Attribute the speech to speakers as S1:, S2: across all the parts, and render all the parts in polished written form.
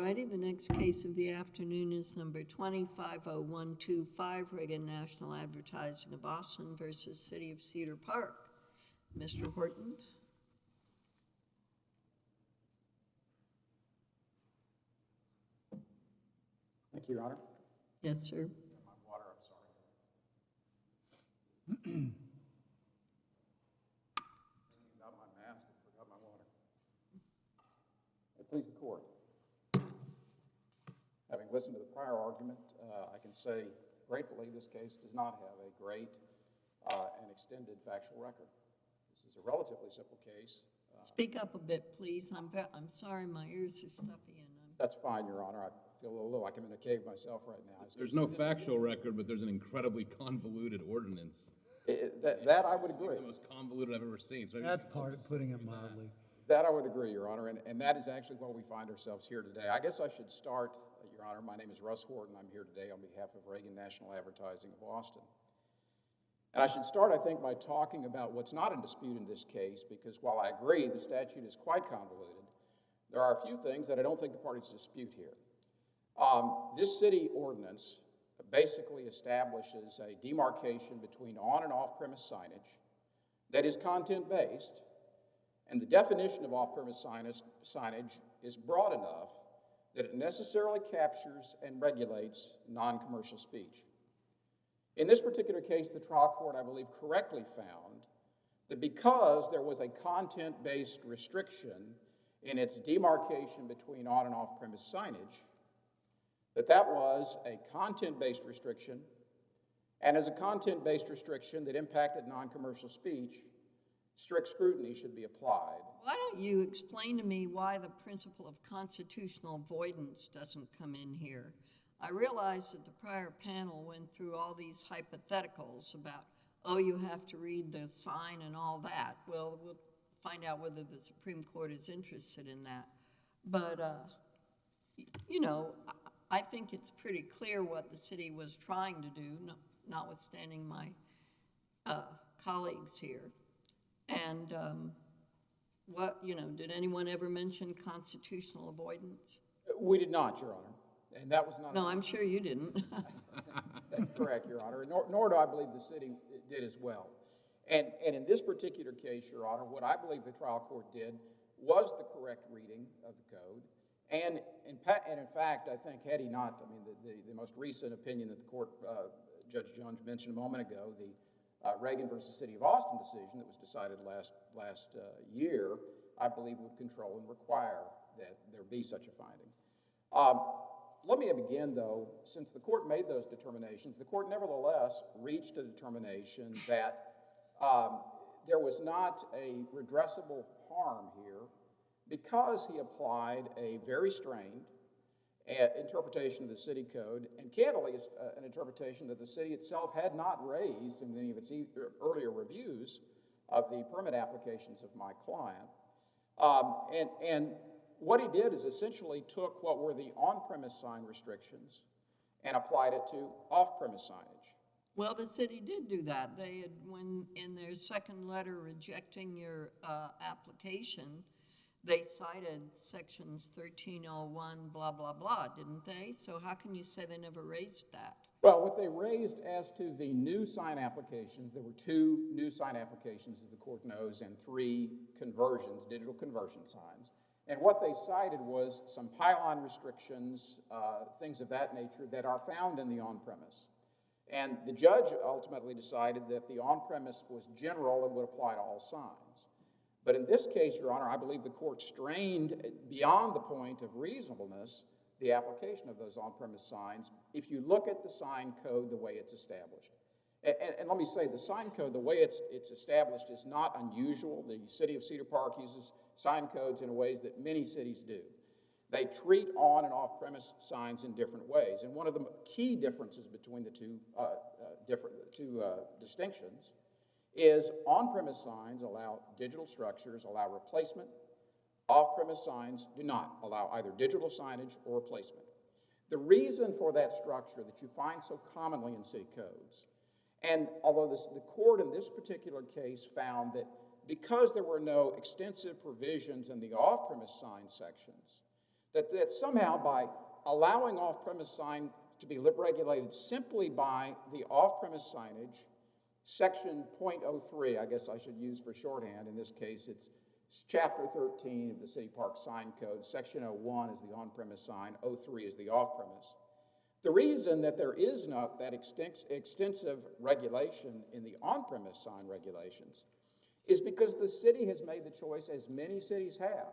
S1: righty, the next case of the afternoon is number 250125, Reagan Natl Advtsng of Boston versus City of Cedar Park. Mr. Horton.
S2: Thank you, Your Honor.
S1: Yes, sir.
S2: My water, I'm sorry. Thinking about my mask, I forgot my water. Please, the court. Having listened to the prior argument, I can say gratefully this case does not have a great and extended factual record. This is a relatively simple case.
S1: Speak up a bit, please. I'm sorry, my ears are stuffy.
S2: That's fine, Your Honor. I feel a little like I'm in a cave myself right now.
S3: There's no factual record, but there's an incredibly convoluted ordinance.
S2: That I would agree.
S3: The most convoluted I've ever seen. So
S4: That's part of putting it mildly.
S2: That I would agree, Your Honor, and that is actually why we find ourselves here today. I guess I should start, Your Honor. My name is Russ Horton. I'm here today on behalf of Reagan Natl Advtsng of Boston. And I should start, I think, by talking about what's not in dispute in this case, because while I agree the statute is quite convoluted, there are a few things that I don't think the parties dispute here. This city ordinance basically establishes a demarcation between on- and off-premise signage that is content-based, and the definition of off-premise signage is broad enough that it necessarily captures and regulates non-commercial speech. In this particular case, the trial court, I believe, correctly found that because there was a content-based restriction in its demarcation between on- and off-premise signage, that was a content-based restriction, and as a content-based restriction that impacted non-commercial speech, strict scrutiny should be applied.
S1: Why don't you explain to me why the principle of constitutional avoidance doesn't come in here? I realize that the prior panel went through all these hypotheticals about, oh, you have to read the sign and all that. Well, we'll find out whether the Supreme Court is interested in that. But, you know, I think it's pretty clear what the city was trying to do, notwithstanding my colleagues here. And did anyone ever mention constitutional avoidance?
S2: We did not, Your Honor, and that was not.
S1: No, I'm sure you didn't.
S2: That's correct, Your Honor, nor do I believe the city did as well. And in this particular case, Your Honor, what I believe the trial court did was the correct reading of the code. And in fact, I think had he not, I mean, the most recent opinion that the court, Judge Jones mentioned a moment ago, the Reagan versus City of Austin decision that was decided last year, I believe would control and require that there be such a finding. Let me begin, though, since the court made those determinations, the court nevertheless reached a determination that there was not a redressable harm here because he applied a very strained interpretation of the city code, and candidly an interpretation that the city itself had not raised in any of its earlier reviews of the permit applications of my client. And what he did is essentially took what were the on-premise sign restrictions and applied it to off-premise signage.
S1: Well, the city did do that. They had, when in their second letter rejecting your application, they cited sections 1301, blah, blah, blah, didn't they? So how can you say they never raised that?
S2: Well, what they raised as to the new sign applications, there were 2 new sign applications, as the court knows, and 3 conversions, digital conversion signs. And what they cited was some pylon restrictions, things of that nature that are found in the on-premise. And the judge ultimately decided that the on-premise was general and would apply to all signs. But in this case, Your Honor, I believe the court strained beyond the point of reasonableness the application of those on-premise signs if you look at the sign code the way it's established. And let me say, the sign code, the way it's established is not unusual. The city of Cedar Park uses sign codes in ways that many cities do. They treat on- and off-premise signs in different ways. And one of the key differences between the two distinctions is on-premise signs allow digital structures, allow replacement. Off-premise signs do not allow either digital signage or replacement. The reason for that structure that you find so commonly in city codes, and although the court in this particular case found that because there were no extensive provisions in the off-premise sign sections, That somehow by allowing off-premise sign to be regulated simply by the off-premise signage, section .03, I guess I should use for shorthand, in this case it's chapter 13 of the City Park Sign Code, section 01 is the on-premise sign, 03 is the off-premise. The reason that there is not that extensive regulation in the on-premise sign regulations is because the city has made the choice, as many cities have,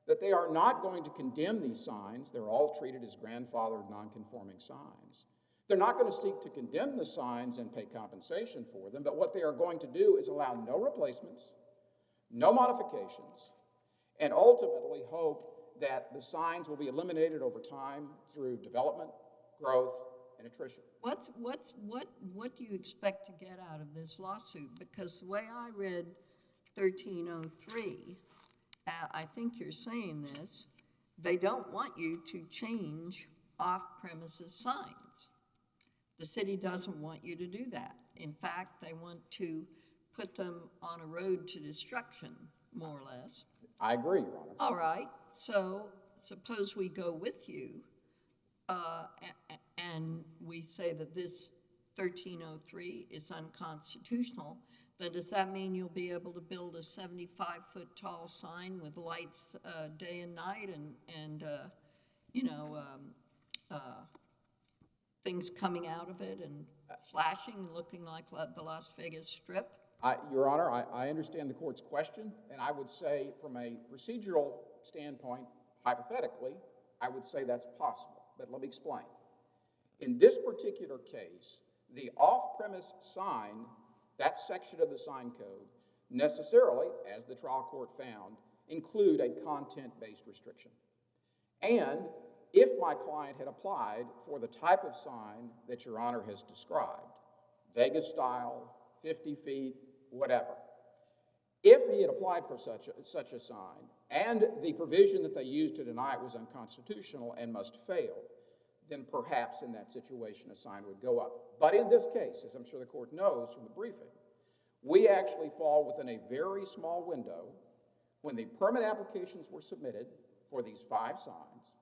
S2: that they are not going to condemn these signs. They're all treated as grandfathered non-conforming signs. They're not going to seek to condemn the signs and pay compensation for them, but what they are going to do is allow no replacements, no modifications, and ultimately hope that the signs will be eliminated over time through development, growth, and attrition.
S1: What do you expect to get out of this lawsuit? Because the way I read 1303, I think you're saying this, they don't want you to change off-premises signs. The city doesn't want you to do that. In fact, they want to put them on a road to destruction, more or less.
S2: I agree, Your Honor.
S1: All right, so suppose we go with you and we say that this 1303 is unconstitutional, then does that mean you'll be able to build a 75-foot tall sign with lights day and night and things coming out of it and flashing, looking like the Las Vegas Strip?
S2: Your Honor, I understand the court's question, and I would say from a procedural standpoint, hypothetically, I would say that's possible, but let me explain. In this particular case, the off-premise sign, that section of the sign code, necessarily, as the trial court found, include a content-based restriction. And if my client had applied for the type of sign that Your Honor has described, Vegas style, 50 feet, whatever, if he had applied for such a sign and the provision that they used to deny it was unconstitutional and must fail, then perhaps in that situation a sign would go up. But in this case, as I'm sure the court knows from the briefing, we actually fall within a very small window when the permit applications were submitted for these 5 signs,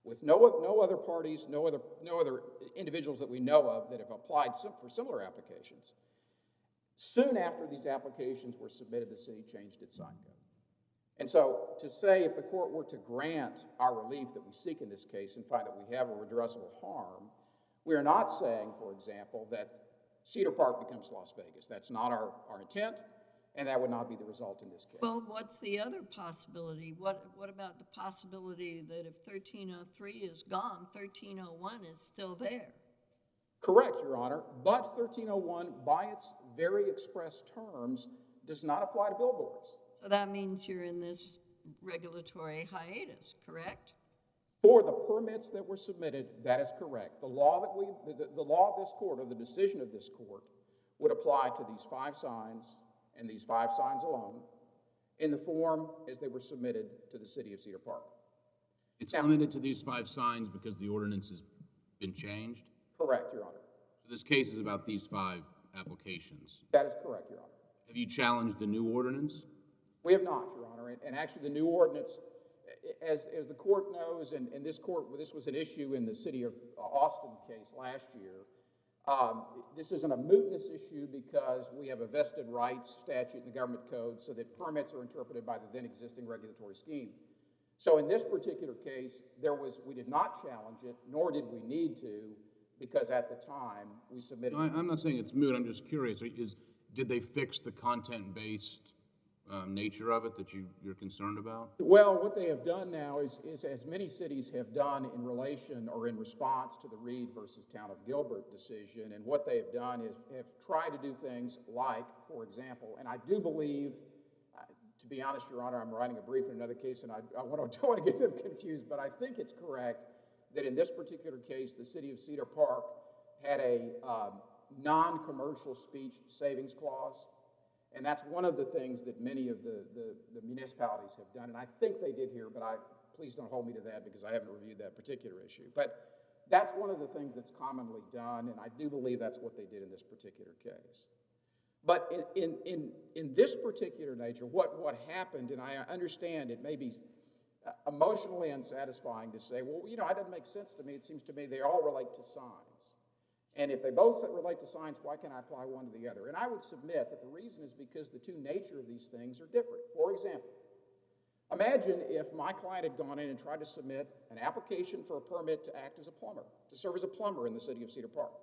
S2: with no other parties, no other individuals that we know of that have applied for similar applications. Soon after these applications were submitted, the city changed its sign code. And so to say if the court were to grant our relief that we seek in this case and find that we have a redressable harm, we are not saying, for example, that Cedar Park becomes Las Vegas. That's not our intent, and that would not be the result in this case.
S1: Well, what's the other possibility? What about the possibility that if 1303 is gone, 1301 is still there?
S2: Correct, Your Honor, but 1301, by its very express terms, does not apply to billboards.
S1: So that means you're in this regulatory hiatus, correct?
S2: For the permits that were submitted, that is correct. The law of this court, or the decision of this court, would apply to these 5 signs and these 5 signs alone in the form as they were submitted to the city of Cedar Park.
S3: It's limited to these 5 signs because the ordinance has been changed?
S2: Correct, Your Honor.
S3: So this case is about these 5 applications?
S2: That is correct, Your Honor.
S3: Have you challenged the new ordinance?
S2: We have not, Your Honor, and actually the new ordinance, as the court knows, and this was an issue in the city of Austin case last year. This isn't a mootness issue because we have a vested rights statute in the government code so that permits are interpreted by the then existing regulatory scheme. So in this particular case, we did not challenge it, nor did we need to, because at the time we submitted.
S3: No, I'm not saying it's moot. I'm just curious. Did they fix the content-based nature of it that you're concerned about?
S2: Well, what they have done now is as many cities have done in relation or in response to the Reed versus Town of Gilbert decision, and what they have done is have tried to do things like, for example, and I do believe, to be honest, Your Honor, I'm writing a brief in another case, and I don't want to get them confused, but I think it's correct that in this particular case, the city of Cedar Park had a non-commercial speech savings clause. And that's one of the things that many of the municipalities have done. And I think they did here, but please don't hold me to that because I haven't reviewed that particular issue. But that's one of the things that's commonly done, and I do believe that's what they did in this particular case. But in this particular nature, what happened, and I understand it may be emotionally unsatisfying to say, well, you know, that doesn't make sense to me. It seems to me they all relate to signs. And if they both relate to signs, why can't I apply one to the other? And I would submit that the reason is because the two nature of these things are different. For example, imagine if my client had gone in and tried to submit an application for a permit to act as a plumber, to serve as a plumber in the city of Cedar Park.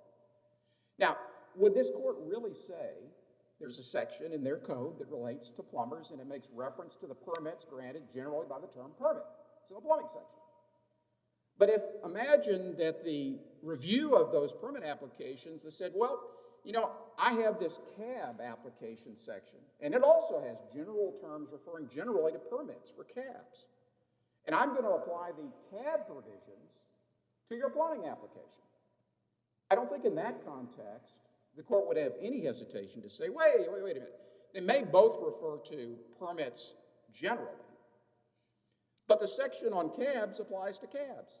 S2: Now, would this court really say there's a section in their code that relates to plumbers and it makes reference to the permits granted generally by the term permit? It's in the plumbing section. But imagine that the review of those permit applications that said, well, you know, I have this cab application section, and it also has general terms referring generally to permits for cabs. And I'm going to apply the cab provisions to your plumbing application. I don't think in that context the court would have any hesitation to say, wait a minute. They may both refer to permits generally, but the section on cabs applies to cabs.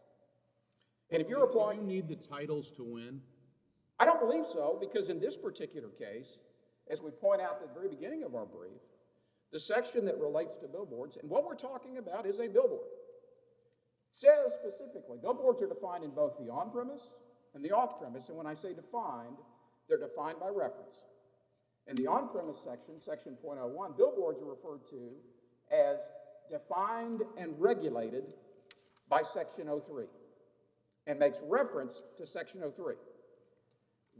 S2: And if you're applying...
S3: Do you need the titles to win?
S2: I don't believe so, because in this particular case, as we point out at the very beginning of our brief, the section that relates to billboards, and what we're talking about is a billboard, says specifically, billboards are defined in both the on-premise and the off-premise, and when I say defined, they're defined by reference. In the on-premise section, section .01, billboards are referred to as defined and regulated by section 03, and makes reference to section 03.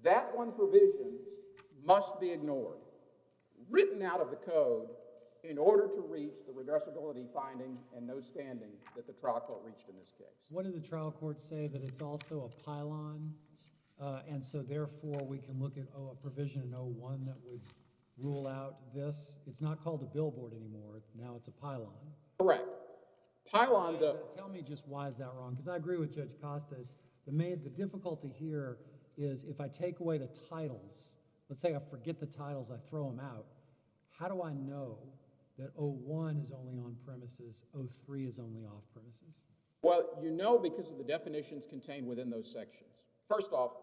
S2: That one provision must be ignored, written out of the code in order to reach the redressability finding and no standing that the trial court reached in this case.
S4: What did the trial court say? That it's also a pylon, and so therefore we can look at a provision in 01 that would rule out this? It's not called a billboard anymore. Now it's a pylon.
S2: Correct. Pylon,
S4: Tell me just why is that wrong? Because I agree with Judge Costa. It's the difficulty here is if I take away the titles, let's say I forget the titles, I throw them out, how do I know that 01 is only on premises, 03 is only off premises?
S2: well, you know because of the definitions contained within those sections. First off,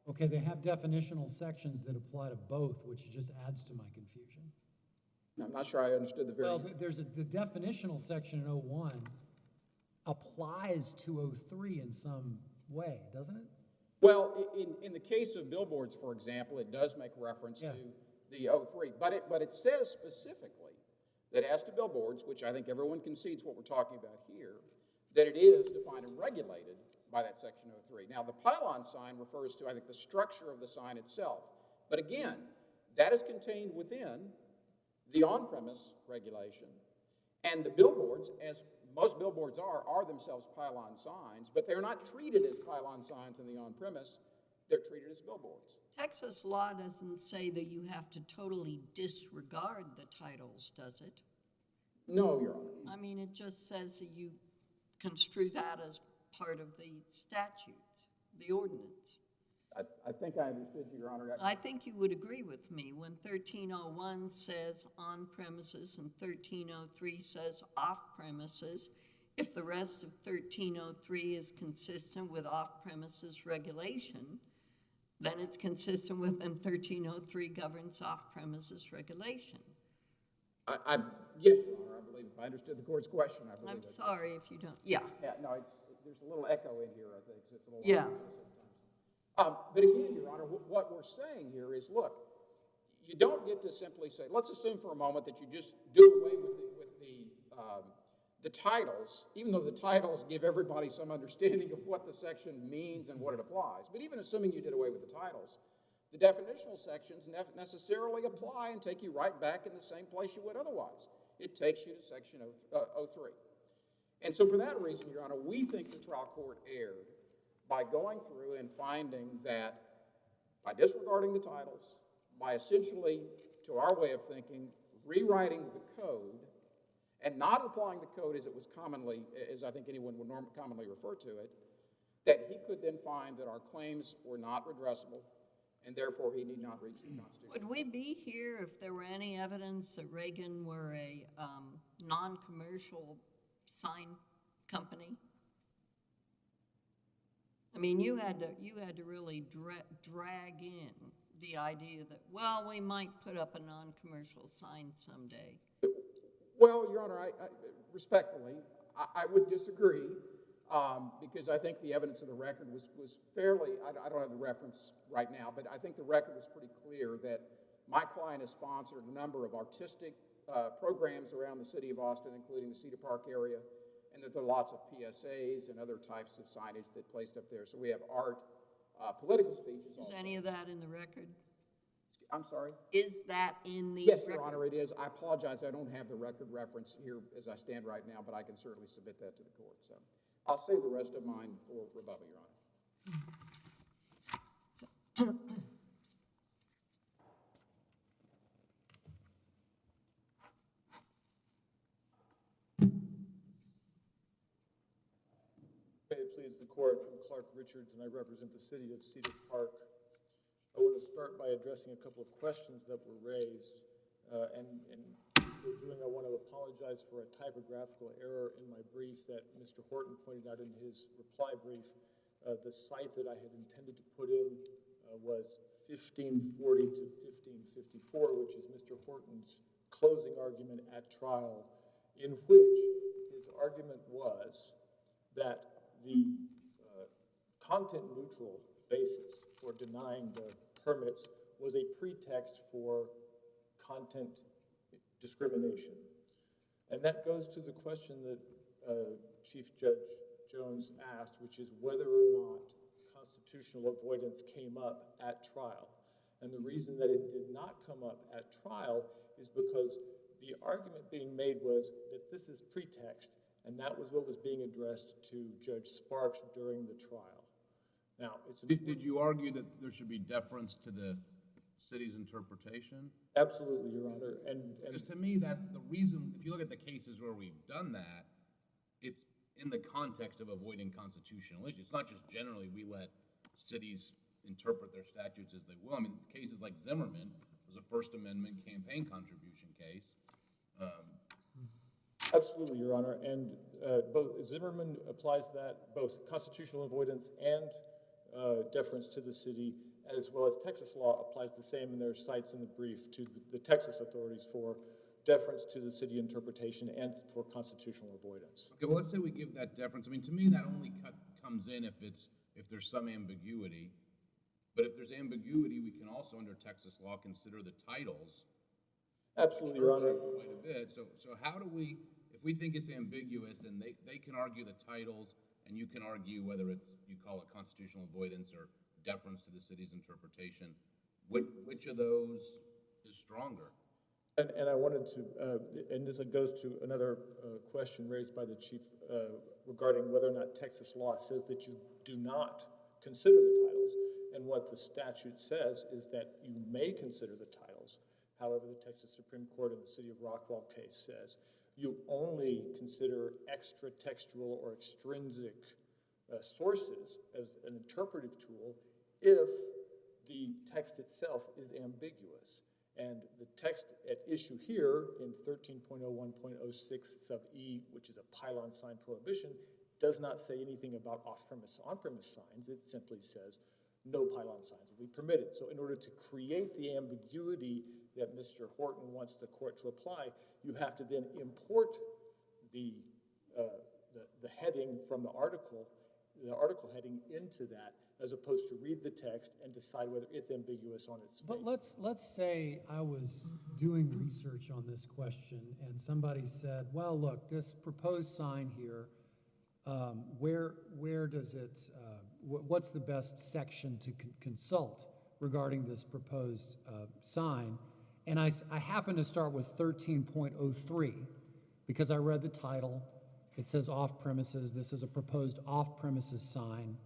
S4: Okay, they have definitional sections that apply to both, which just adds to my confusion.
S2: I'm not sure I understood the very...
S4: Well, the definitional section in 01 applies to 03 in some way, doesn't it?
S2: Well, in the case of billboards, for example, it does make reference to the 03, but it says specifically that as to billboards, which I think everyone concedes what we're talking about here, that it is defined and regulated by that section 03. Now, the pylon sign refers to, I think, the structure of the sign itself. But again, that is contained within the on-premise regulation. And the billboards, as most billboards are themselves pylon signs, but they're not treated as pylon signs in the on-premise. They're treated as billboards.
S1: Texas law doesn't say that you have to totally disregard the titles, does it?
S2: No, Your Honor.
S1: I mean, it just says that you construe that as part of the statutes, the ordinance.
S2: I think I understood you, Your Honor.
S1: I think you would agree with me when 1301 says on premises and 1303 says off premises. If the rest of 1303 is consistent with off premises regulation, then it's consistent with, and 1303 governs off premises regulation.
S2: Yes, Your Honor, I believe if I understood the court's question, I believe
S1: I'm sorry if you don't, yeah.
S2: Yeah, no, there's a little echo in here, I think, so it's a little
S1: Yeah.
S2: hard sometimes. But again, Your Honor, what we're saying here is, look, you don't get to simply say, let's assume for a moment that you just do away with the titles, even though the titles give everybody some understanding of what the section means and what it applies. But even assuming you did away with the titles, the definitional sections necessarily apply and take you right back in the same place you would otherwise. It takes you to section 03. And so for that reason, Your Honor, we think the trial court erred by going through and finding that by disregarding the titles, by essentially, to our way of thinking, rewriting the code and not applying the code as it was commonly, as I think anyone would commonly refer to it, that he could then find that our claims were not redressable and therefore he need not reach the Constitution.
S1: Would we be here if there were any evidence that Reagan were a non-commercial sign company? I mean, you had to really drag in the idea that, well, we might put up a non-commercial sign someday.
S2: Well, Your Honor, respectfully, I would disagree, because I think the evidence of the record was fairly, I don't have the reference right now, but I think the record was pretty clear that my client has sponsored a number of artistic programs around the city of Austin, including the Cedar Park area, and that there are lots of PSAs and other types of signage that placed up there. So we have art, political speeches also.
S1: Is any of that in the record?
S2: I'm sorry?
S1: Is that in the
S2: Yes,
S1: record?
S2: Your Honor, it is. I apologize, I don't have the record reference here as I stand right now, but I can certainly submit that to the court. So I'll save the rest of mine for rebuttal, Your Honor.
S5: May it please the court, I'm Clark Richards, and I represent the city of Cedar Park. I want to start by addressing a couple of questions that were raised, and for doing, I want to apologize for a typographical error in my brief that Mr. Horton pointed out in his reply brief. The site that I had intended to put in was 1540 to 1554, which is Mr. Horton's closing argument at trial, in which his argument was that the content-neutral basis for denying the permits was a pretext for content discrimination. And that goes to the question that Chief Judge Jones asked, which is whether or not constitutional avoidance came up at trial. And the reason that it did not come up at trial is because the argument being made was that this is pretext, and that was what was being addressed to Judge Sparks during the trial. Now, it's
S3: Did you argue that there should be deference to the city's interpretation?
S5: absolutely, Your Honor, and
S3: Because to me, that the reason, if you look at the cases where we've done that, it's in the context of avoiding constitutional issues. It's not just generally we let cities interpret their statutes as they will. I mean, cases like Zimmerman was a First Amendment campaign contribution case.
S5: absolutely, Your Honor, and both Zimmerman applies that, both constitutional avoidance and deference to the city, as well as Texas law applies the same, and there are cites in the brief to the Texas authorities for deference to the city interpretation and for constitutional avoidance.
S3: Okay, well, let's say we give that deference. I mean, to me, that only comes in if there's some ambiguity. But if there's ambiguity, we can also, under Texas law, consider the titles.
S5: Absolutely, Your Honor.
S3: Quite a bit. So how do we, if we think it's ambiguous, and they can argue the titles, and you can argue whether it's, you call it constitutional avoidance or deference to the city's interpretation, which of those is stronger?
S5: And I wanted to, and this goes to another question raised by the chief regarding whether or not Texas law says that you do not consider the titles. And what the statute says is that you may consider the titles. However, the Texas Supreme Court in the City of Rockwall case says you only consider extra textual or extrinsic sources as an interpretive tool if the text itself is ambiguous. And the text at issue here in 13.01.06 sub E, which is a pylon sign prohibition, does not say anything about off-premise, on-premise signs. It simply says no pylon signs will be permitted. So in order to create the ambiguity that Mr. Horton wants the court to apply, you have to then import the heading from the article heading into that, as opposed to read the text and decide whether it's ambiguous on its face.
S4: But let's say I was doing research on this question and somebody said, well, look, this proposed sign here, where does it, what's the best section to consult regarding this proposed sign? And I happen to start with 13.03 because I read the title. It says off-premises. This is a proposed off-premises sign.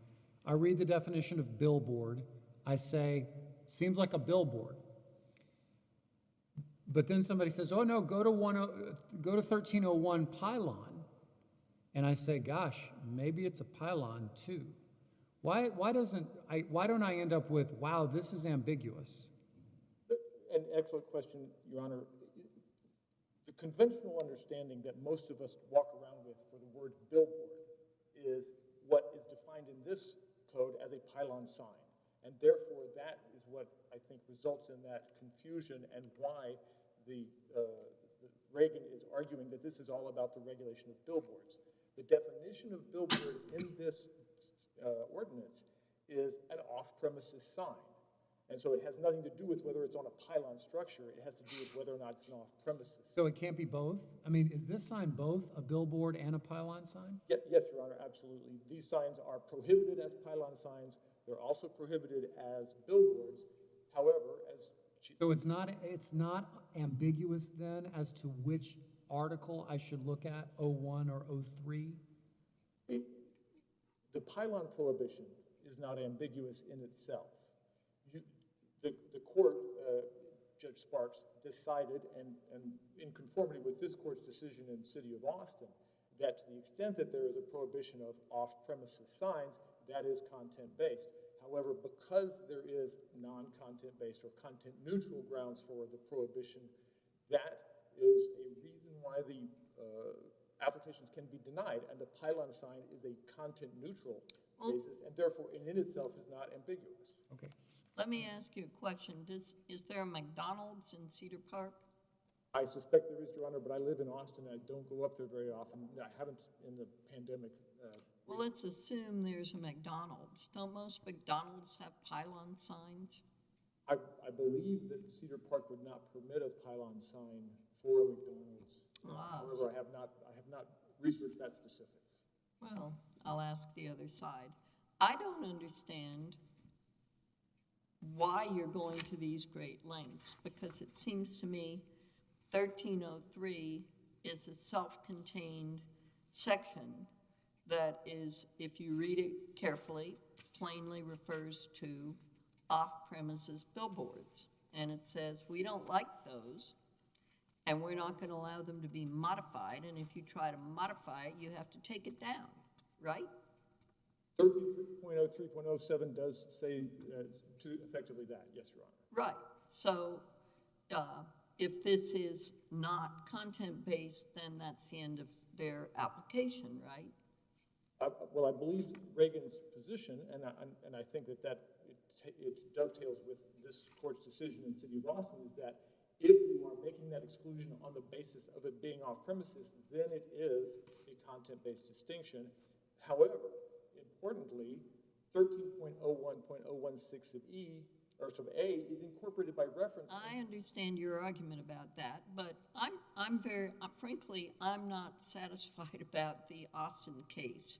S4: I read the definition of billboard. I say, seems like a billboard. But then somebody says, oh no, go to 1301 pylon. And I say, gosh, maybe it's a pylon too. Why don't I end up with, wow, this is ambiguous?
S5: An excellent question, Your Honor. The conventional understanding that most of us walk around with for the word billboard is what is defined in this code as a pylon sign. And therefore, that is what I think results in that confusion and why the Reagan is arguing that this is all about the regulation of billboards. The definition of billboard in this ordinance is an off-premises sign. And so it has nothing to do with whether it's on a pylon structure. It has to do with whether or not it's an off-premises.
S4: So it can't be both? I mean, is this sign both a billboard and a pylon sign?
S5: Yes, Your Honor, absolutely. These signs are prohibited as pylon signs. They're also prohibited as billboards. However,
S4: So it's not ambiguous then as to which article I should look at, 01 or 03?
S5: The pylon prohibition is not ambiguous in itself. The court, Judge Sparks, decided, and in conformity with this court's decision in the city of Austin, that to the extent that there is a prohibition of off-premises signs, that is content-based. However, because there is non-content-based or content-neutral grounds for the prohibition, that is a reason why the applications can be denied, and the pylon sign is a content-neutral basis, and therefore in itself is not ambiguous.
S4: Okay.
S1: Let me ask you a question. Is there a McDonald's in Cedar Park?
S5: I suspect there is, Your Honor, but I live in Austin. I don't go up there very often. I haven't in the pandemic.
S1: Well, let's assume there's a McDonald's. Don't most McDonald's have pylon signs?
S5: I believe that Cedar Park would not permit a pylon sign for a McDonald's. However, I have not researched that specific.
S1: Well, I'll ask the other side. I don't understand why you're going to these great lengths, because it seems to me 1303 is a self-contained section that is, if you read it carefully, plainly refers to off-premises billboards. And it says, we don't like those, and we're not going to allow them to be modified, and if you try to modify it, you have to take it down, right?
S5: 13.03.07 does say to effectively that, yes, Your Honor.
S1: Right. So if this is not content-based, then that's the end of their application, right?
S5: Well, I believe Reagan's position, and I think that it dovetails with this court's decision in the city of Austin, is that if you are making that exclusion on the basis of it being off premises, then it is a content-based distinction. However, importantly, 13.01.016 of E, or sort of A, is incorporated by reference.
S1: I understand your argument about that, but I'm very, frankly, I'm not satisfied about the Austin case.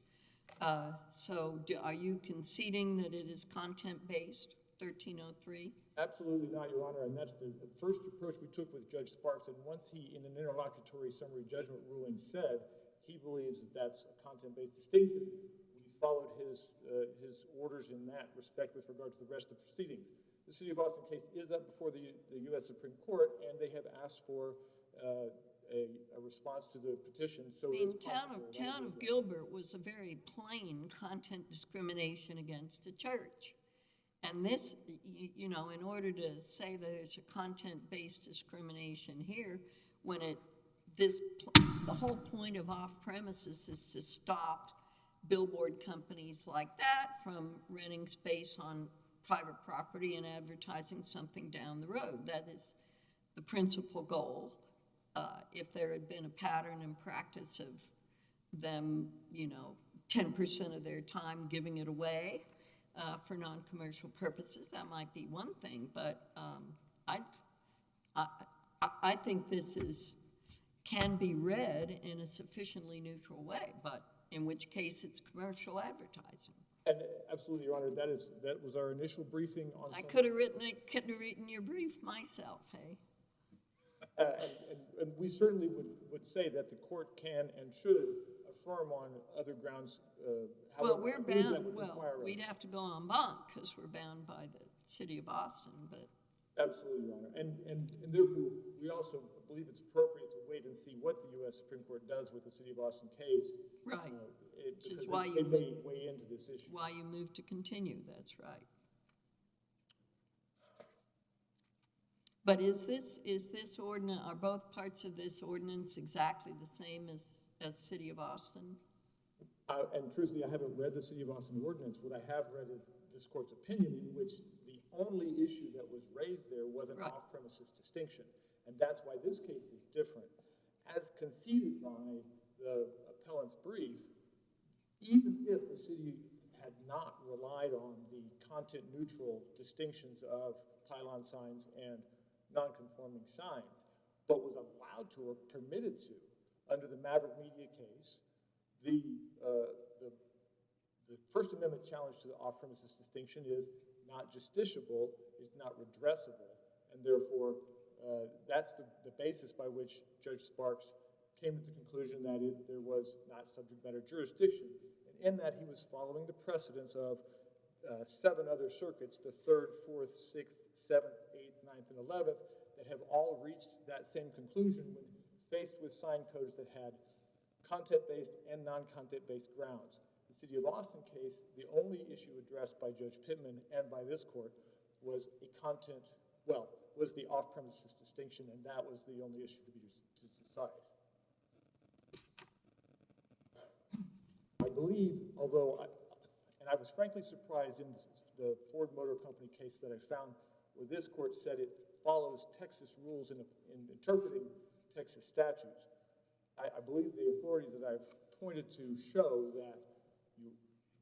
S1: So are you conceding that it is content-based, 1303?
S5: Absolutely not, Your Honor, and that's the first approach we took with Judge Sparks, and once he, in an interlocutory summary judgment ruling, said he believes that that's a content-based distinction, we followed his orders in that respect with regard to the rest of the proceedings. The City of Austin case is up before the U.S. Supreme Court, and they have asked for a response to the petition. So
S1: I mean, town of Gilbert was a very plain content discrimination against a church. And this, you know, in order to say that it's a content-based discrimination here, when the whole point of off-premises is to stop billboard companies like that from renting space on private property and advertising something down the road. That is the principal goal. If there had been a pattern and practice of them, you know, 10% of their time giving it away for non-commercial purposes, that might be one thing. But I think this can be read in a sufficiently neutral way, but in which case it's commercial advertising.
S5: And absolutely, Your Honor, that was our initial briefing on.
S1: I couldn't have written your brief myself, hey?
S5: And we certainly would say that the court can and should affirm on other grounds.
S1: Well, we're bound. Well, we'd have to go en banc because we're bound by the City of Austin, but.
S5: Absolutely, Your Honor. And therefore, we also believe it's appropriate to wait and see what the U.S. Supreme Court does with the City of Austin case.
S1: Right.
S5: Which
S1: is why
S5: they may weigh into this issue.
S1: Why you moved to continue, that's right. But is this ordinance, are both parts of this ordinance exactly the same as City of Austin?
S5: And truthfully, I haven't read the City of Austin ordinance. What I have read is this court's opinion, in which the only issue that was raised there was an off-premises distinction. And that's why this case is different. As conceded by the appellant's brief, even if the city had not relied on the content-neutral distinctions of pylon signs and non-conforming signs, but was allowed to or permitted to, under the Maverick Media case, the First Amendment challenge to the off-premises distinction is not justiciable, it's not redressable, and therefore that's the basis by which Judge Sparks came to the conclusion that there was not subject matter jurisdiction. And in that, he was following the precedence of 7 other circuits, the 3rd, 4th, 6th, 7th, 8th, 9th, and 11th, that have all reached that same conclusion when faced with sign codes that had content-based and non-content-based grounds. The City of Austin case, the only issue addressed by Judge Pittman and by this court was was the off-premises distinction, and that was the only issue to decide. I believe, and I was frankly surprised in the Ford Motor Company case that I found where this court said it follows Texas rules in interpreting Texas statutes. I believe the authorities that I've pointed to show that you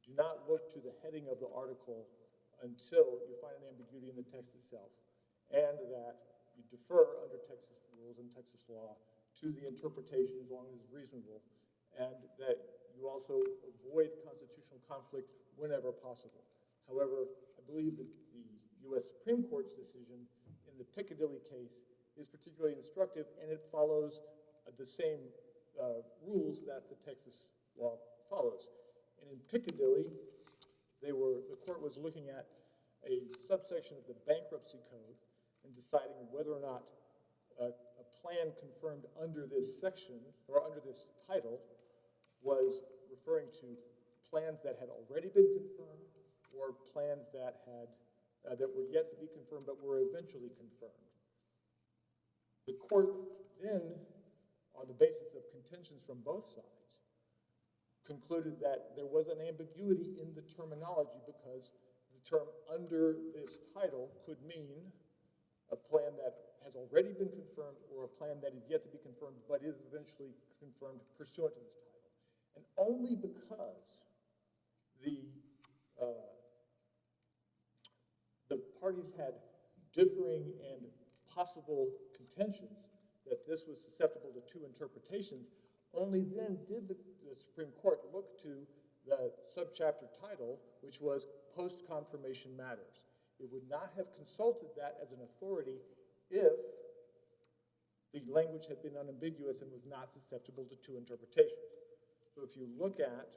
S5: do not look to the heading of the article until you find an ambiguity in the text itself, and that you defer under Texas rules and Texas law to the interpretation as long as it's reasonable, and that you also avoid constitutional conflict whenever possible. However, I believe that the U.S. Supreme Court's decision in the Piccadilly case is particularly instructive, and it follows the same rules that the Texas law follows. And in Piccadilly, the court was looking at a subsection of the bankruptcy code and deciding whether or not a plan confirmed under this section or under this title was referring to plans that had already been confirmed or plans that were yet to be confirmed but were eventually confirmed. The court then, on the basis of contentions from both sides, concluded that there was an ambiguity in the terminology because the term under this title could mean a plan that has already been confirmed or a plan that is yet to be confirmed but is eventually confirmed pursuant to this title. And only because the parties had differing and possible contentions that this was susceptible to 2 interpretations, only then did the Supreme Court look to the subchapter title, which was Post-Confirmation Matters. It would not have consulted that as an authority if the language had been unambiguous and was not susceptible to 2 interpretations. So if you look at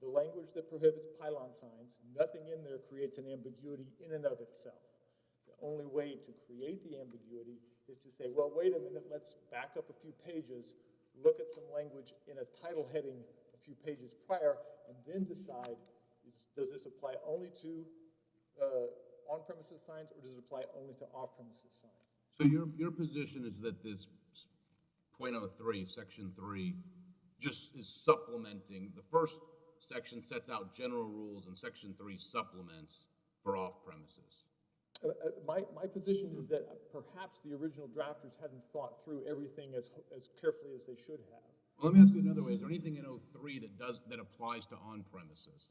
S5: the language that prohibits pylon signs, nothing in there creates an ambiguity in and of itself. The only way to create the ambiguity is to say, well, wait a minute, let's back up a few pages, look at some language in a title heading a few pages prior, and then decide, does this apply only to on-premises signs or does it apply only to off-premises signs?
S3: So your position is that this .03, section 3, just is supplementing, the first section sets out general rules and section 3 supplements for off-premises.
S5: My position is that perhaps the original drafters hadn't thought through everything as carefully as they should have.
S3: Well, let me ask you another way. Is there anything in 03 that applies to on-premises?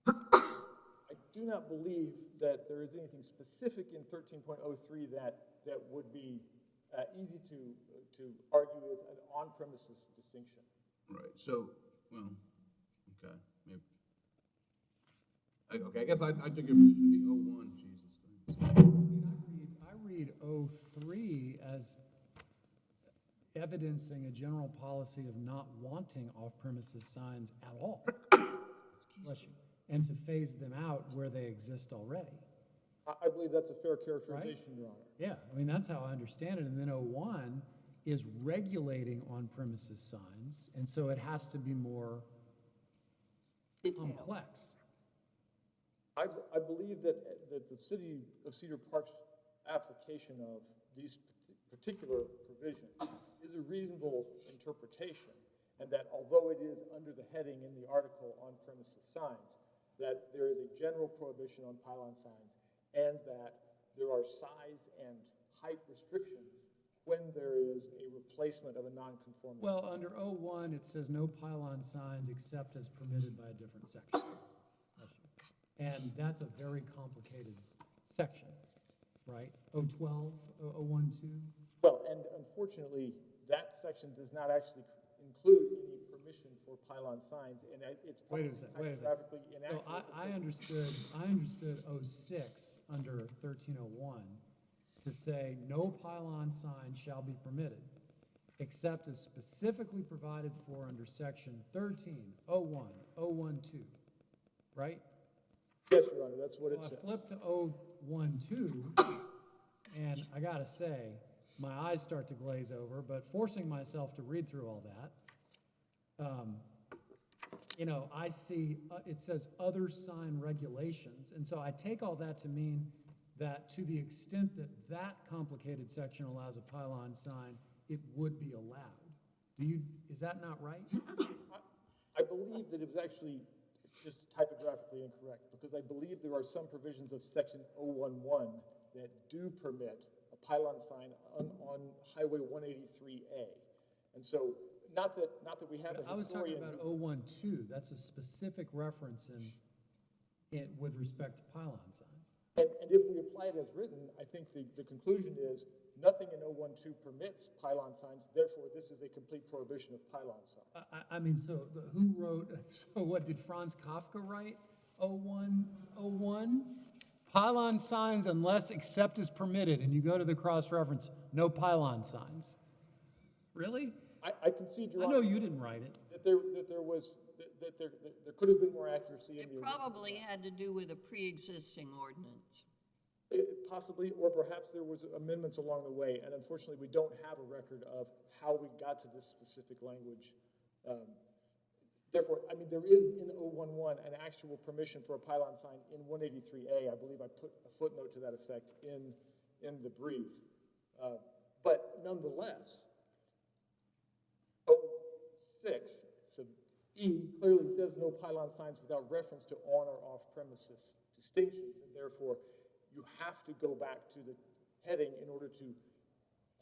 S5: I do not believe that there is anything specific in 13.03 that would be easy to argue as an on-premises distinction.
S3: Right. So, well, okay. Maybe. Okay, I guess I took your position to be 01. Jesus.
S4: I read 03 as evidencing a general policy of not wanting off-premises signs at all. And to phase them out where they exist already.
S5: I believe that's a fair characterization, right? Your Honor.
S4: Yeah, I mean, that's how I understand it. And then 01 is regulating on-premises signs, and so it has to be more complex.
S5: I believe that the City of Cedar Park's application of these particular provisions is a reasonable interpretation, and that although it is under the heading in the article on premises signs, that there is a general prohibition on pylon signs, and that there are size and height restrictions when there is a replacement of a non-conforming.
S4: Well, under O1, it says no pylon signs except as permitted by a different section. And that's a very complicated section, right? O12, O12?
S5: Well, and unfortunately, that section does not actually include any permission for pylon signs, and it's
S4: Wait a second.
S5: typographically
S4: So
S5: inaccurate.
S4: I understood 06 under 1301 to say no pylon sign shall be permitted except as specifically provided for under section 1301, 012, right?
S5: Yes, Your Honor, that's what it
S4: Well,
S5: says.
S4: I flipped to 012, and I gotta say, my eyes start to glaze over, but forcing myself to read through all that, I see, it says other sign regulations, and so I take all that to mean that to the extent that that complicated section allows a pylon sign, it would be allowed. Is that not right?
S5: I believe that it was actually just typographically incorrect, because I believe there are some provisions of section 011 that do permit a pylon sign on Highway 183A. And so, not that we have a
S4: I was talking
S5: historian.
S4: about 012, that's a specific reference with respect to pylon signs.
S5: And if we apply it as written, I think the conclusion is nothing in 012 permits pylon signs, therefore this is a complete prohibition of pylon signs.
S4: I mean, who wrote, so what did Franz Kafka write? 0101? Pylon signs unless except is permitted, and you go to the cross-reference, no pylon signs. Really?
S5: I concede, Your
S4: I
S5: Honor,
S4: know you didn't write it.
S5: that there could have been more accuracy in
S1: It
S5: the
S1: probably had to do with a pre-existing ordinance.
S5: Possibly, or perhaps there was amendments along the way, and unfortunately, we don't have a record of how we got to this specific language. Therefore, I mean, there is in 011 an actual permission for a pylon sign in 183A. I believe I put a footnote to that effect in the brief. But nonetheless, 06, so E clearly says no pylon signs without reference to on or off premises distinctions, and therefore, you have to go back to the heading in order to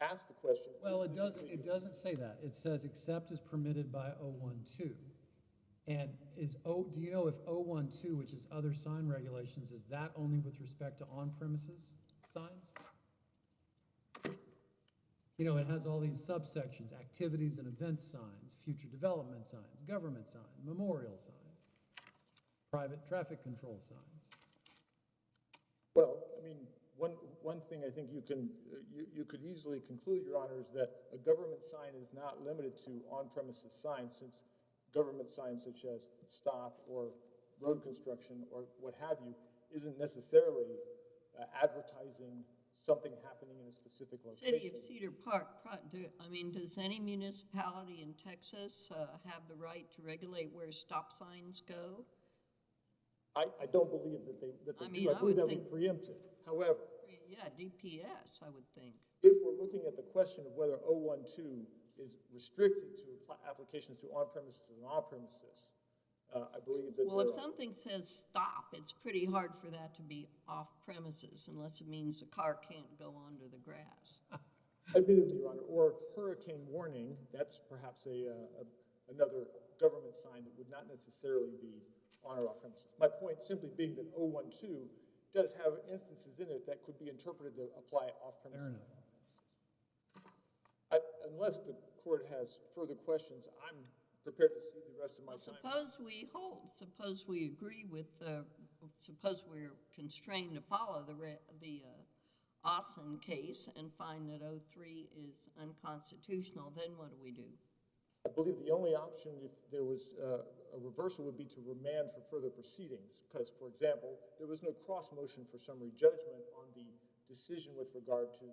S5: ask the question.
S4: Well, it doesn't say that. It says except is permitted by 012. And do you know if 012, which is other sign regulations, is that only with respect to on-premises signs? It has all these subsections, activities and event signs, future development signs, government sign, memorial sign, private traffic control signs.
S5: Well, I mean, one thing I think you could easily conclude, Your Honor, is that a government sign is not limited to on-premises signs, since government signs such as stop or road construction or what have you isn't necessarily advertising something happening in a specific location.
S1: City of Cedar Park, does any municipality in Texas have the right to regulate where stop signs go?
S5: I don't believe that they
S1: I
S5: do.
S1: mean,
S5: I
S1: I
S5: believe
S1: would
S5: that would be preempted. However,
S1: Yeah, DPS, I would think.
S5: if we're looking at the question of whether 012 is restricted to applications to on-premises and off-premises, I believe that
S1: Well, if
S5: there are.
S1: something says stop, it's pretty hard for that to be off premises unless it means the car can't go onto the grass.
S5: Admittedly, Your Honor, or hurricane warning, that's perhaps another government sign that would not necessarily be on or off premises. My point simply being that 012 does have instances in it that could be interpreted to apply off premises.
S4: Fair enough.
S1: Suppose
S5: further questions, I'm prepared to see the rest of my time.
S1: suppose we agree with, suppose we're constrained to follow the Austin case and find that 03 is unconstitutional, then what do we do?
S5: I believe the only option, if there was a reversal, would be to remand for further proceedings. Because, for example, there was no cross motion for summary judgment on the decision with regard to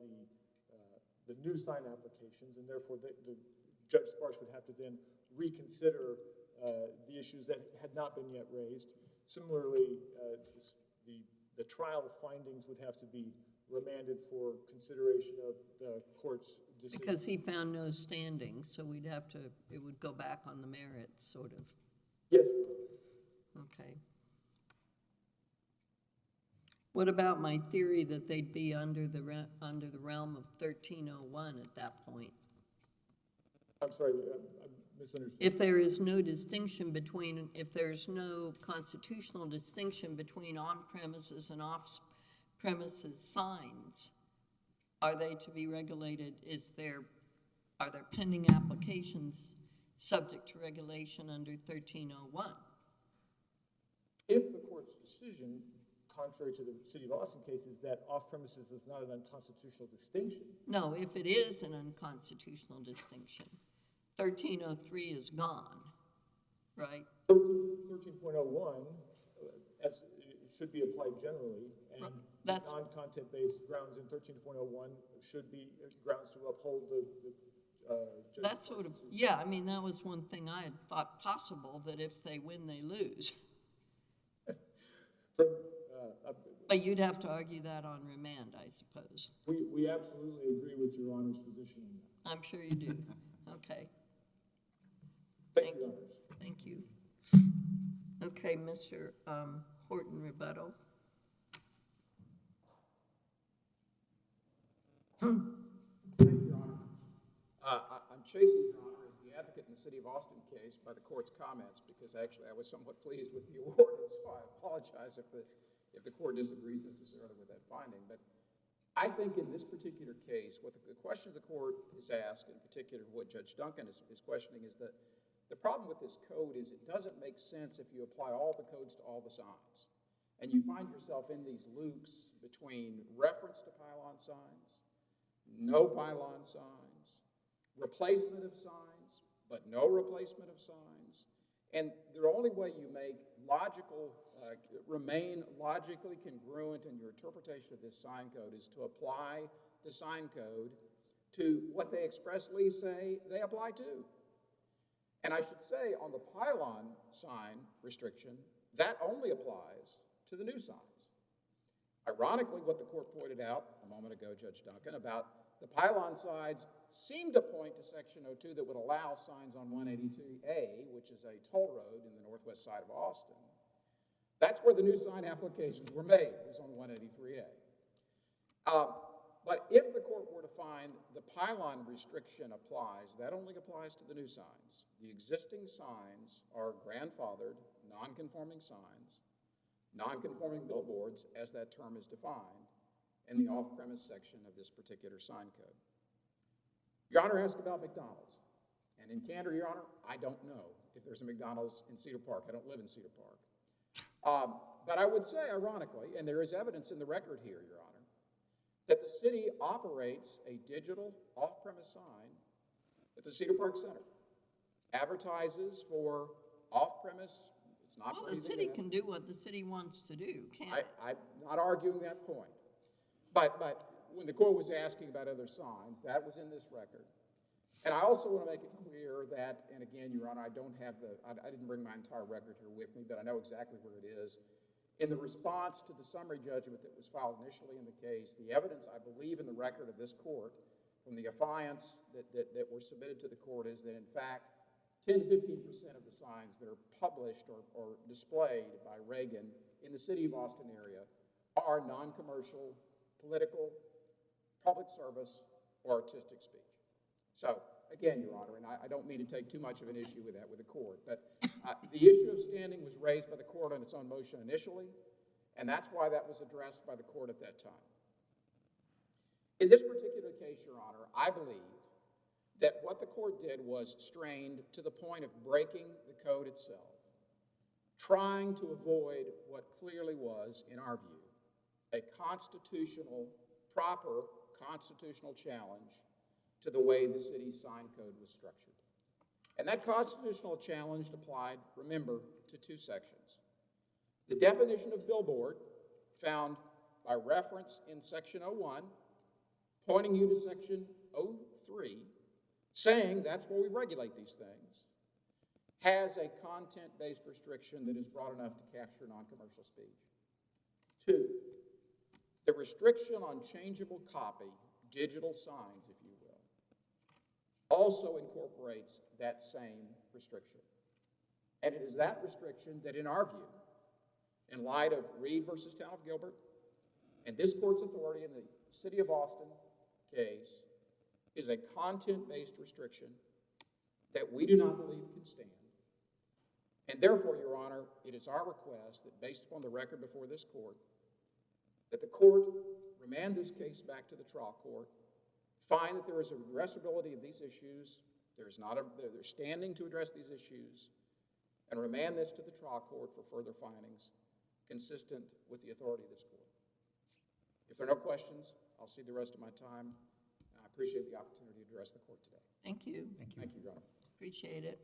S5: the new sign applications, and therefore the Judge Sparks would have to then reconsider the issues that had not been yet raised. Similarly, the trial findings would have to be remanded for consideration of the court's decision.
S1: Because he found no standing, so it would go back on the merits, sort of.
S5: Yes.
S1: Okay. What about my theory that they'd be under the realm of 1301 at that point?
S5: I'm sorry, I misunderstood.
S1: If there is no distinction between, if there's no constitutional distinction between on-premises and off-premises signs, are they to be regulated? Are there pending applications subject to regulation under 1301?
S5: If the court's decision, contrary to the City of Austin case, is that off-premises is not an unconstitutional distinction.
S1: No, if it is an unconstitutional distinction, 1303 is gone, right?
S5: 13.01 as it should be applied generally, and
S1: That's-
S5: non-content-based grounds in 13.01 should be grounds to uphold the judge's
S1: That's sort of, yeah, I mean, that was one thing I had thought possible, that if they win, they lose. But you'd have to argue that on remand, I suppose.
S5: We absolutely agree with Your Honor's position on that.
S1: I'm sure you do. Okay,
S5: Thank you, Your Honors.
S1: thank you. Okay, Mr. Horton, rebuttal.
S2: Thank you, Your Honor. I'm chasing, Your Honor, as the advocate in the City of Austin case by the court's comments, because actually I was somewhat pleased with the award, and so I apologize if the court disagrees necessarily with that finding. But I think in this particular case, what the questions the court is asked, in particular what Judge Duncan is questioning, is that the problem with this code is it doesn't make sense if you apply all the codes to all the signs. And you find yourself in these loops between reference to pylon signs, no pylon signs, replacement of signs, but no replacement of signs. And the only way you make remain logically congruent in your interpretation of this sign code is to apply the sign code to what they expressly say they apply to. And I should say on the pylon sign restriction, that only applies to the new signs. Ironically, what the court pointed out a moment ago, Judge Duncan, about the pylon signs seem to point to Section 02 that would allow signs on 183A, which is a toll road in the northwest side of Austin. That's where the new sign applications were made, was on 183A. But if the court were to find the pylon restriction applies, that only applies to the new signs. The existing signs are grandfathered, non-conforming signs, non-conforming billboards, as that term is defined, in the off-premise section of this particular sign code. Your Honor asked about McDonald's. And in candor, Your Honor, I don't know if there's a McDonald's in Cedar Park. I don't live in Cedar Park. But I would say, ironically, and there is evidence in the record here, Your Honor, that the city operates a digital off-premise sign at the Cedar Park Center. Advertises for off-premise. It's not
S1: Well, the city can do what the city wants to do, can't it?
S2: I'm not arguing that point. But when the court was asking about other signs, that was in this record. And I also want to make it clear that, and again, Your Honor, I didn't bring my entire record here with me, but I know exactly where it is. In the response to the summary judgment that was filed initially in the case, the evidence, I believe, in the record of this court from the affiance that were submitted to the court is that, in fact, 10 to 15% of the signs that are published or displayed by Reagan in the City of Austin area are non-commercial, political, public service, or artistic speech. So, again, Your Honor, and I don't mean to take too much of an issue with that with the court, but the issue of standing was raised by the court on its own motion initially, and that's why that was addressed by the court at that time. In this particular case, Your Honor, I believe that what the court did was strained to the point of breaking the code itself, trying to avoid what clearly was, in our view, a proper constitutional challenge to the way the city's sign code was structured. And that constitutional challenge applied, remember, to two sections. The definition of billboard, found by reference in Section 01, pointing you to Section 03, saying that's where we regulate these things, has a content-based restriction that is broad enough to capture non-commercial speech. Two, the restriction on changeable copy, digital signs, if you will, also incorporates that same restriction. And it is that restriction that, in our view, in light of Reed versus Town of Gilbert, And this court's authority in the City of Austin case is a content-based restriction that we do not believe can stand. And therefore, Your Honor, it is our request that based upon the record before this court, that the court remand this case back to the trial court, find that there is a addressability of these issues, there's standing to address these issues, and remand this to the trial court for further findings consistent with the authority of this court. If there are no questions, I'll cede the rest of my time. I appreciate the opportunity to address the court today.
S1: Thank you.
S2: Thank you, Your Honor.
S1: Appreciate it.